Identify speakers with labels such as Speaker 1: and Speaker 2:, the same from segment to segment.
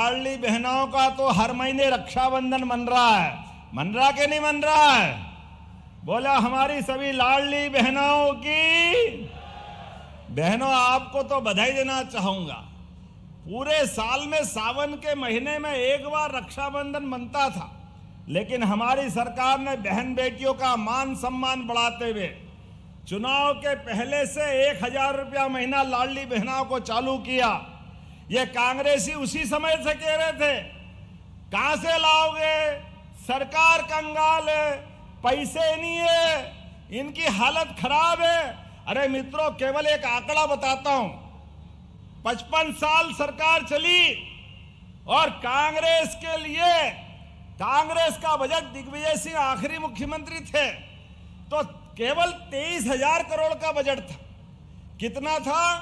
Speaker 1: लाडली बहनों का तो हर महीने रक्षाबंधन मन रहा है, मन रहा कि नहीं मन रहा है? बोला हमारी सभी लाडली बहनों की। बहनों, आपको तो बधाई देना चाहूंगा। पूरे साल में सावन के महीने में एक बार रक्षाबंधन बनता था, लेकिन हमारी सरकार ने बहन बेटियों का मान सम्मान बढ़ाते हुए चुनाव के पहले से 1,000 रुपया महीना लाडली बहनों को चालू किया। ये कांग्रेसी उसी समय से कह रहे थे कहां से लाओगे, सरकार कंगाल है, पैसे नहीं है, इनकी हालत खराब है। अरे मित्रों, केवल एक आंकड़ा बताता हूं, 55 साल सरकार चली और कांग्रेस के लिए, कांग्रेस का बजट, दिग्विजय सिंह आखिरी मुख्यमंत्री थे तो केवल 23,000 करोड़ का बजट था। कितना था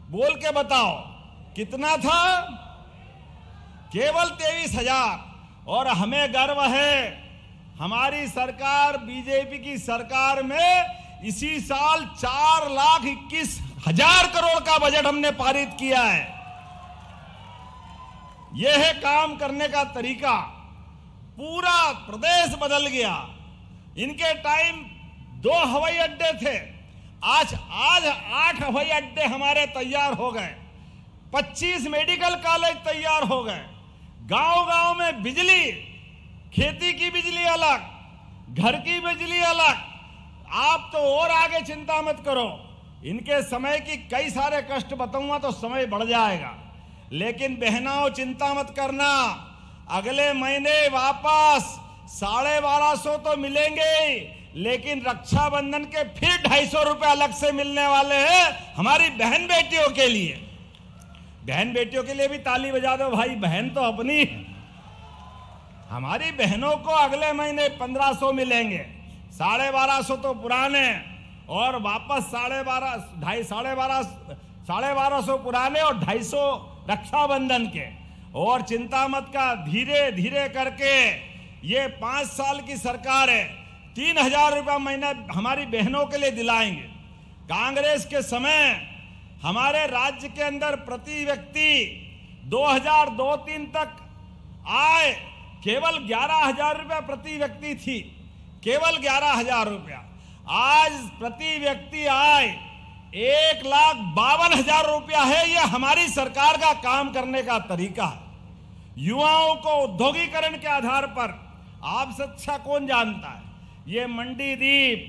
Speaker 1: बोल के बताओ, कितना था? केवल 23,000। और हमें गर्व है, हमारी सरकार, बीजेपी की सरकार में इसी साल 4,21,000 करोड़ का बजट हमने पारित किया है। यह है काम करने का तरीका। पूरा प्रदेश बदल गया। इनके टाइम 2 हवाई अड्डे थे, आज 8 हवाई अड्डे हमारे तैयार हो गए, 25 मेडिकल कॉलेज तैयार हो गए, गांव-गांव में बिजली, खेती की बिजली अलग, घर की बिजली अलग। आप तो और आगे चिंता मत करो, इनके समय की कई सारे कष्ट बताऊंगा तो समय बढ़ जाएगा। लेकिन बहनों, चिंता मत करना, अगले महीने वापस 1250 तो मिलेंगे, लेकिन रक्षाबंधन के फिर 250 रुपए अलग से मिलने वाले हैं हमारी बहन बेटियों के लिए। बहन बेटियों के लिए भी ताली बजा दो भाई, बहन तो अपनी है। हमारी बहनों को अगले महीने 1,500 मिलेंगे, 1250 तो पुराने और वापस 1250 पुराने और 250 रक्षाबंधन के। और चिंता मत का, धीरे धीरे करके ये 5 साल की सरकार है, 3,000 रुपया महीना हमारी बहनों के लिए दिलाएंगे। कांग्रेस के समय हमारे राज्य के अंदर प्रति व्यक्ति 2002-03 तक आय केवल 11,000 रुपया प्रति व्यक्ति थी, केवल 11,000 रुपया। आज प्रति व्यक्ति आय 1,52,000 रुपया है। ये हमारी सरकार का काम करने का तरीका है। युवाओं को औद्योगिकरण के आधार पर, आपसे अच्छा कौन जानता है, ये मंडीदीप,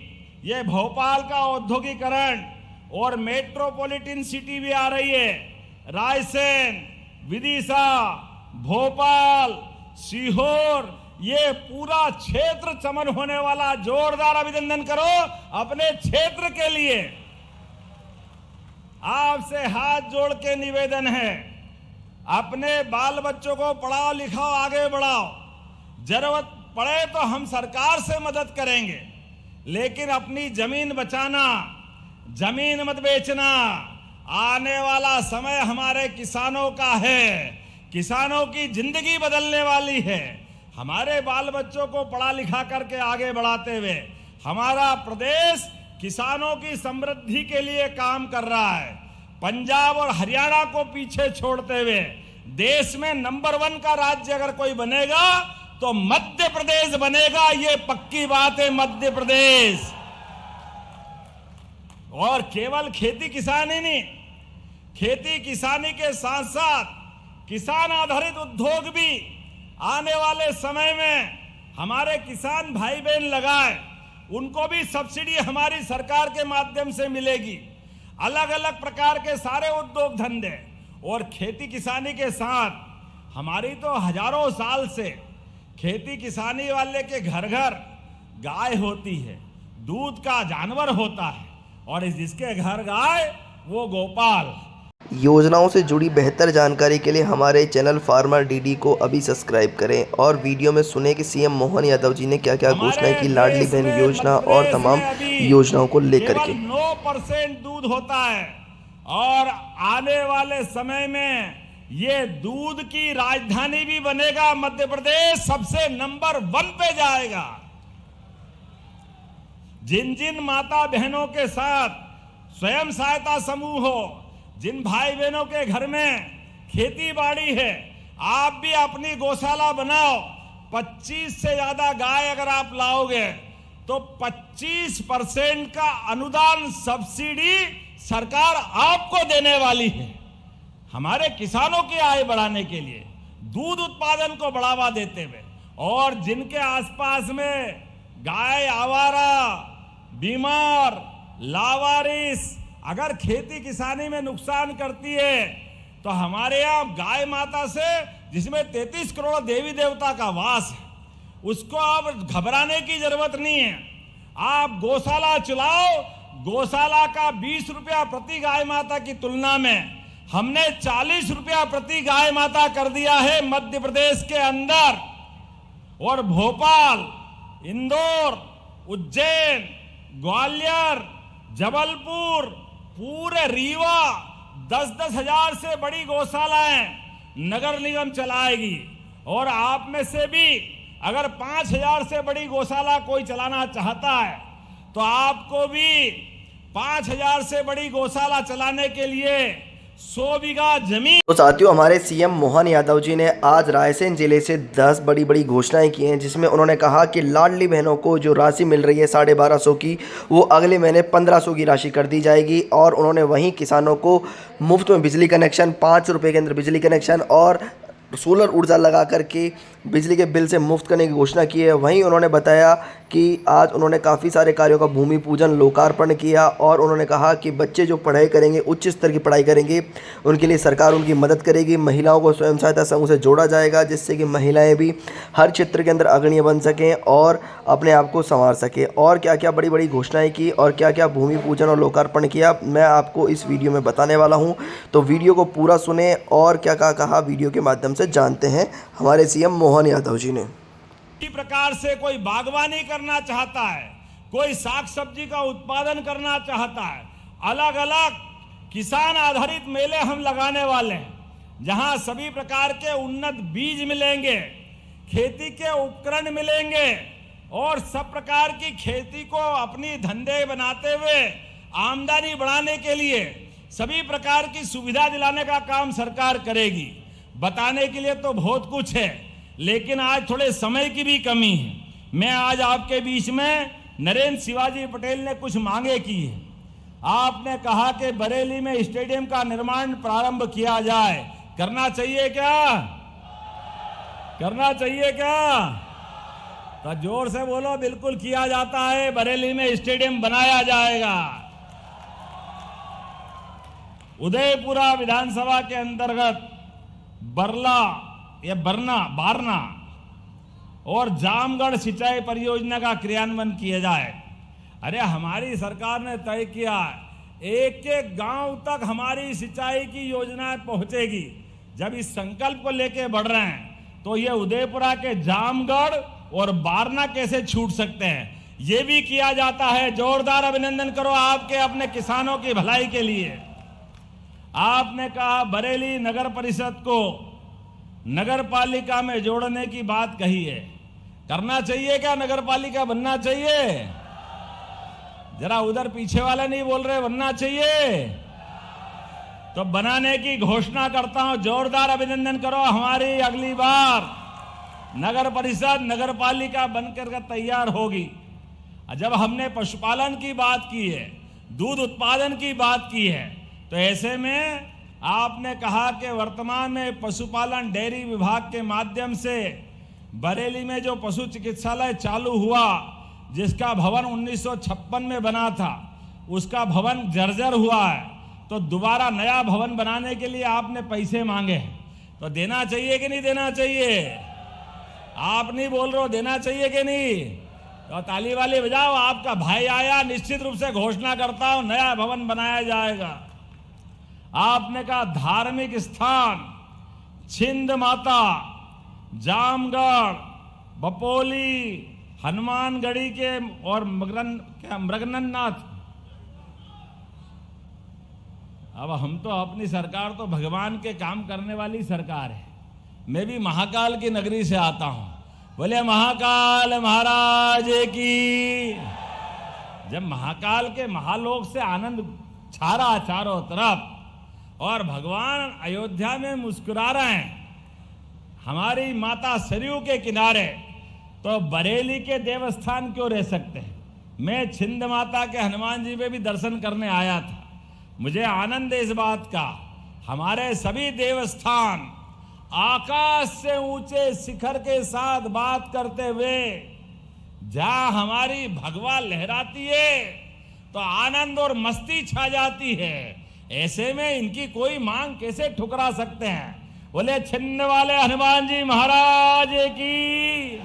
Speaker 1: ये भोपाल का औद्योगिकरण और मेट्रोपॉलिटन सिटी भी आ रही है, रायसेन, विदिशा, भोपाल, सीहोर, ये पूरा क्षेत्र चमन होने वाला। जोरदार अभिनंदन करो अपने क्षेत्र के लिए। आपसे हाथ जोड़ के निवेदन है, अपने बाल बच्चों को पढ़ाओ लिखाओ, आगे बढ़ाओ। जरूरत पड़े तो हम सरकार से मदद करेंगे, लेकिन अपनी जमीन बचाना, जमीन मत बेचना। आने वाला समय हमारे किसानों का है, किसानों की जिंदगी बदलने वाली है। हमारे बाल बच्चों को पढ़ा लिखा करके आगे बढ़ाते हुए हमारा प्रदेश किसानों की समृद्धि के लिए काम कर रहा है। पंजाब और हरियाणा को पीछे छोड़ते हुए देश में नंबर 1 का राज्य अगर कोई बनेगा तो मध्य प्रदेश बनेगा, ये पक्की बात है, मध्य प्रदेश। और केवल खेती किसानी नहीं, खेती किसानी के साथ साथ किसान आधारित उद्योग भी आने वाले समय में हमारे किसान भाई बहन लगाए, उनको भी सब्सिडी हमारी सरकार के माध्यम से मिलेगी। अलग अलग प्रकार के सारे उद्योग धंधे और खेती किसानी के साथ हमारी तो हजारों साल से खेती किसानी वाले के घर घर गाय होती है, दूध का जानवर होता है, और जिसके घर गाय वो गोपाल।
Speaker 2: योजनाओं से जुड़ी बेहतर जानकारी के लिए हमारे चैनल फार्मर डीडी को अभी सब्सक्राइब करें और वीडियो में सुने कि सीएम मोहन यादव जी ने क्या क्या घोषणाएं की लाडली बहन योजना और तमाम योजनाओं को लेकर के।
Speaker 1: 9% दूध होता है और आने वाले समय में ये दूध की राजधानी भी बनेगा। मध्य प्रदेश सबसे नंबर 1 पे जाएगा। जिन जिन माता बहनों के साथ स्वयं सहायता समूह हो, जिन भाई बहनों के घर में खेती बाड़ी है, आप भी अपनी गौशाला बनाओ। 25 से ज्यादा गाय अगर आप लाओगे तो 25% का अनुदान सब्सिडी सरकार आपको देने वाली है। हमारे किसानों की आय बढ़ाने के लिए, दूध उत्पादन को बढ़ावा देते हुए, और जिनके आसपास में गाय आवारा, बीमार, लावारिस अगर खेती किसानी में नुकसान करती है तो हमारे यहाँ गाय माता से, जिसमें 33 करोड़ देवी देवता का वास है, उसको अब घबराने की जरूरत नहीं है। आप गौशाला चलाओ। गौशाला का 20 रुपया प्रति गाय माता की तुलना में हमने 40 रुपया प्रति गाय माता कर दिया है मध्य प्रदेश के अंदर। और भोपाल, इंदौर, उज्जैन, ग्वालियर, जबलपुर, पूरे रीवा 10-10 हजार से बड़ी गौशालाएं नगर निगम चलाएगी। और आप में से भी अगर 5,000 से बड़ी गौशाला कोई चलाना चाहता है तो आपको भी 5,000 से बड़ी गौशाला चलाने के लिए 100 बीघा जमीन।
Speaker 2: तो साथियों, हमारे सीएम मोहन यादव जी ने आज रायसेन जिले से 10 बड़ी बड़ी घोषणाएं की हैं, जिसमें उन्होंने कहा कि लाडली बहनों को जो राशि मिल रही है 1250 की, वो अगले महीने 1500 की राशि कर दी जाएगी। और उन्होंने वहीं किसानों को मुफ्त में बिजली कनेक्शन, 5 रुपये के अंदर बिजली कनेक्शन और सोलर ऊर्जा लगा करके बिजली के बिल से मुफ्त करने की घोषणा की है। वहीं उन्होंने बताया कि आज उन्होंने काफ़ी सारे कार्यों का भूमि पूजन, लोकार्पण किया। और उन्होंने कहा कि बच्चे जो पढ़ाई करेंगे, उच्च स्तर की पढ़ाई करेंगे, उनके लिए सरकार उनकी मदद करेगी। महिलाओं को स्वयं सहायता समूह से जोड़ा जाएगा, जिससे कि महिलाएं भी हर क्षेत्र के अंदर अग्रणी बन सकें और अपने आप को संवार सकें। और क्या क्या बड़ी बड़ी घोषणाएँ की और क्या क्या भूमि पूजन और लोकार्पण किया, मैं आपको इस वीडियो में बताने वाला हूँ। तो वीडियो को पूरा सुने और क्या क्या कहा वीडियो के माध्यम से जानते हैं हमारे सीएम मोहन यादव जी ने।
Speaker 1: इसी प्रकार से कोई बागवानी करना चाहता है, कोई साग सब्जी का उत्पादन करना चाहता है, अलग अलग किसान आधारित मेले हम लगाने वाले हैं, जहां सभी प्रकार के उन्नत बीज मिलेंगे, खेती के उपकरण मिलेंगे और सब प्रकार की खेती को अपनी धंधे बनाते हुए आमदनी बढ़ाने के लिए सभी प्रकार की सुविधा दिलाने का काम सरकार करेगी। बताने के लिए तो बहुत कुछ है, लेकिन आज थोड़े समय की भी कमी है। मैं आज आपके बीच में नरेंद्र शिवाजी पटेल ने कुछ मांगे की है। आपने कहा कि बरेली में स्टेडियम का निर्माण प्रारंभ किया जाए। करना चाहिए क्या? करना चाहिए क्या? तो जोर से बोलो। बिल्कुल किया जाता है। बरेली में स्टेडियम बनाया जाएगा। उदयपुरा विधानसभा के अंतर्गत बारना और जामगढ़ सिंचाई परियोजना का क्रियान्वयन किया जाए। अरे हमारी सरकार ने तय किया एक एक गांव तक हमारी सिंचाई की योजनाएं पहुंचेगी। जब इस संकल्प को लेके बढ़ रहे हैं तो ये उदयपुरा के जामगढ़ और बारना कैसे छूट सकते हैं, ये भी किया जाता है। जोरदार अभिनंदन करो आपके अपने किसानों की भलाई के लिए। आपने कहा बरेली नगर परिषद को नगर पालिका में जोड़ने की बात कही है। करना चाहिए क्या? नगर पालिका बनना चाहिए? जरा उधर पीछे वाले नहीं बोल रहे, बनना चाहिए? तो बनाने की घोषणा करता हूं। जोरदार अभिनंदन करो। हमारी अगली बार नगर परिषद, नगर पालिका बनकर तैयार होगी। जब हमने पशुपालन की बात की है, दूध उत्पादन की बात की है, तो ऐसे में आपने कहा कि वर्तमान में पशुपालन डेयरी विभाग के माध्यम से बरेली में जो पशु चिकित्सालय चालू हुआ, जिसका भवन 1956 में बना था, उसका भवन जर्जर हुआ है, तो दोबारा नया भवन बनाने के लिए आपने पैसे मांगे हैं। तो देना चाहिए कि नहीं देना चाहिए? आप नहीं बोल रहे हो, देना चाहिए कि नहीं? तो ताली वाली बजाओ। आपका भाई आया, निश्चित रूप से घोषणा करता हूं नया भवन बनाया जाएगा। आपने कहा धार्मिक स्थान छिंद माता, जामगढ़, बपोली, हनुमानगढ़ी के और मृगननाथ। अब हम तो अपनी सरकार तो भगवान के काम करने वाली सरकार है। मैं भी महाकाल की नगरी से आता हूं। बोले महाकाल महाराज की। जब महाकाल के महालोक से आनंद छा रहा चारों तरफ और भगवान अयोध्या में मुस्कुरा रहे हैं, हमारी माता सरयू के किनारे, तो बरेली के देवस्थान क्यों रह सकते हैं? मैं छिंद माता के हनुमान जी में भी दर्शन करने आया था। मुझे आनंद है इस बात का, हमारे सभी देवस्थान आकाश से ऊंचे शिखर के साथ बात करते हुए जहां हमारी भगवा लहराती है तो आनंद और मस्ती छा जाती है। ऐसे में इनकी कोई मांग कैसे ठुकरा सकते हैं? बोले छिन्न वाले हनुमान जी महाराज की।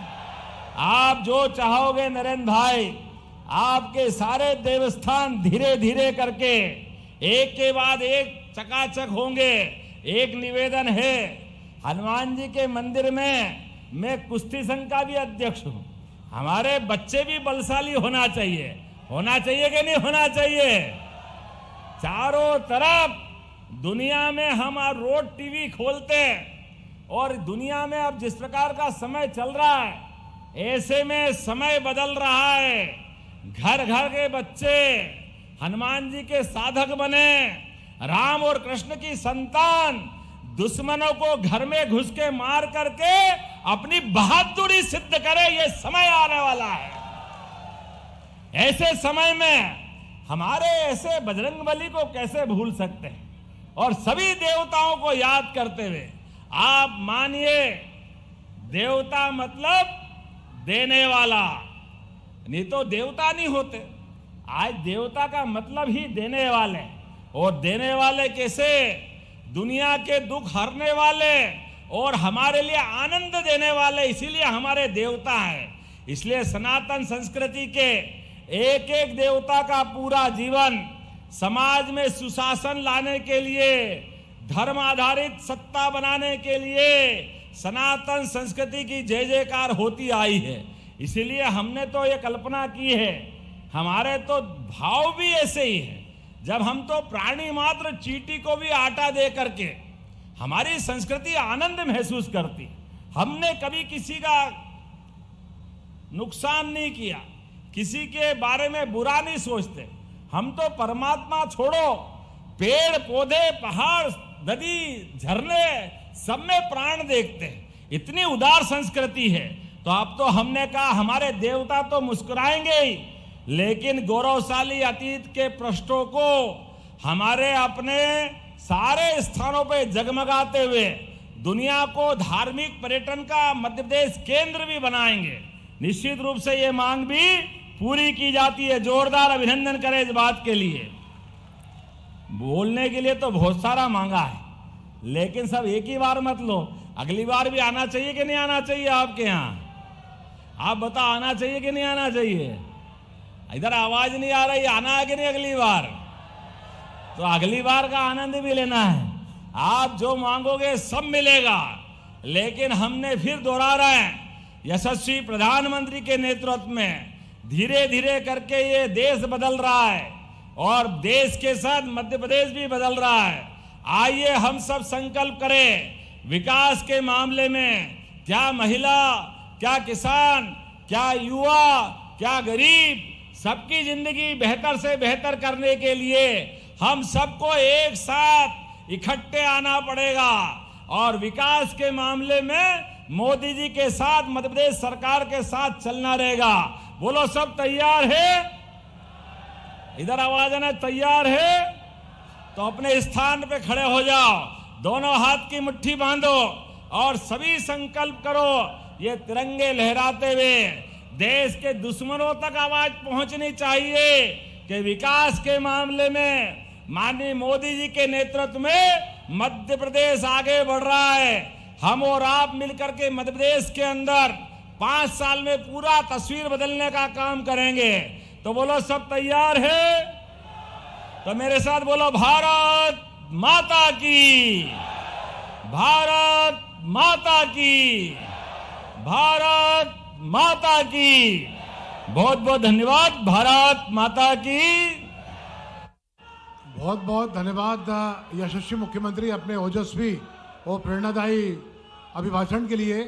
Speaker 1: आप जो चाहोगे नरेंद्र भाई, आपके सारे देवस्थान धीरे धीरे करके एक के बाद एक चकाचक होंगे। एक निवेदन है, हनुमान जी के मंदिर में मैं कुश्ती संघ का भी अध्यक्ष हूं। हमारे बच्चे भी बलशाली होना चाहिए। होना चाहिए कि नहीं होना चाहिए? चारों तरफ दुनिया में हम रोड टीवी खोलते हैं और दुनिया में अब जिस प्रकार का समय चल रहा है, ऐसे में समय बदल रहा है। घर घर के बच्चे हनुमान जी के साधक बने। राम और कृष्ण की संतान दुश्मनों को घर में घुस के मार करके अपनी बहादुरी सिद्ध करे। ये समय आने वाला है। ऐसे समय में हमारे ऐसे बजरंगबली को कैसे भूल सकते हैं? और सभी देवताओं को याद करते हुए आप मानिए, देवता मतलब देने वाला, नहीं तो देवता नहीं होते। आज देवता का मतलब ही देने वाले, और देने वाले कैसे? दुनिया के दुख हरने वाले और हमारे लिए आनंद देने वाले, इसीलिए हमारे देवता हैं। इसलिए सनातन संस्कृति के एक एक देवता का पूरा जीवन समाज में सुशासन लाने के लिए, धर्म आधारित सत्ता बनाने के लिए सनातन संस्कृति की जय जयकार होती आई है। इसीलिए हमने तो ये कल्पना की है, हमारे तो भाव भी ऐसे ही है। जब हम तो प्राणी मात्र चींटी को भी आटा दे करके हमारी संस्कृति आनंद महसूस करती। हमने कभी किसी का नुकसान नहीं किया, किसी के बारे में बुरा नहीं सोचते। हम तो परमात्मा छोड़ो, पेड़ पौधे पहाड़ नदी झरने सब में प्राण देखते हैं। इतनी उदार संस्कृति है। तो अब तो हमने कहा हमारे देवता तो मुस्कुराएंगे ही, लेकिन गौरवशाली अतीत के पृष्ठों को हमारे अपने सारे स्थानों पे जगमगाते हुए दुनिया को धार्मिक पर्यटन का मध्य प्रदेश केंद्र भी बनाएंगे। निश्चित रूप से ये मांग भी पूरी की जाती है। जोरदार अभिनंदन करें इस बात के लिए। बोलने के लिए तो बहुत सारा मांगा है, लेकिन सब एक ही बार मत लो। अगली बार भी आना चाहिए कि नहीं आना चाहिए? आपके यहाँ आप बताओ, आना चाहिए कि नहीं आना चाहिए? इधर आवाज नहीं आ रही, आना है कि नहीं अगली बार? तो अगली बार का आनंद भी लेना है। आप जो मांगोगे सब मिलेगा। लेकिन हमने फिर दोहरा रहे हैं, यशस्वी प्रधानमंत्री के नेतृत्व में धीरे धीरे करके ये देश बदल रहा है और देश के साथ मध्य प्रदेश भी बदल रहा है। आइए हम सब संकल्प करें विकास के मामले में। क्या महिला, क्या किसान, क्या युवा, क्या गरीब, सबकी जिंदगी बेहतर से बेहतर करने के लिए हम सबको एक साथ इकट्ठे आना पड़ेगा। और विकास के मामले में मोदी जी के साथ, मध्य प्रदेश सरकार के साथ चलना रहेगा। बोलो सब तैयार है? इधर आवाज आना, तैयार है? तो अपने स्थान पे खड़े हो जाओ, दोनों हाथ की मुट्ठी बांधो और सभी संकल्प करो। ये तिरंगे लहराते हुए देश के दुश्मनों तक आवाज पहुंचनी चाहिए कि विकास के मामले में माननीय मोदी जी के नेतृत्व में मध्य प्रदेश आगे बढ़ रहा है। हम और आप मिलकर के मध्य प्रदेश के अंदर 5 साल में पूरा तस्वीर बदलने का काम करेंगे। तो बोलो सब तैयार है? तो मेरे साथ बोलो, भारत माता की, भारत माता की, भारत माता की। बहुत बहुत धन्यवाद। भारत माता की।
Speaker 3: बहुत बहुत धन्यवाद यशस्वी मुख्यमंत्री अपने ओजस्वी और प्रेरणादायी अभिभाषण के लिए।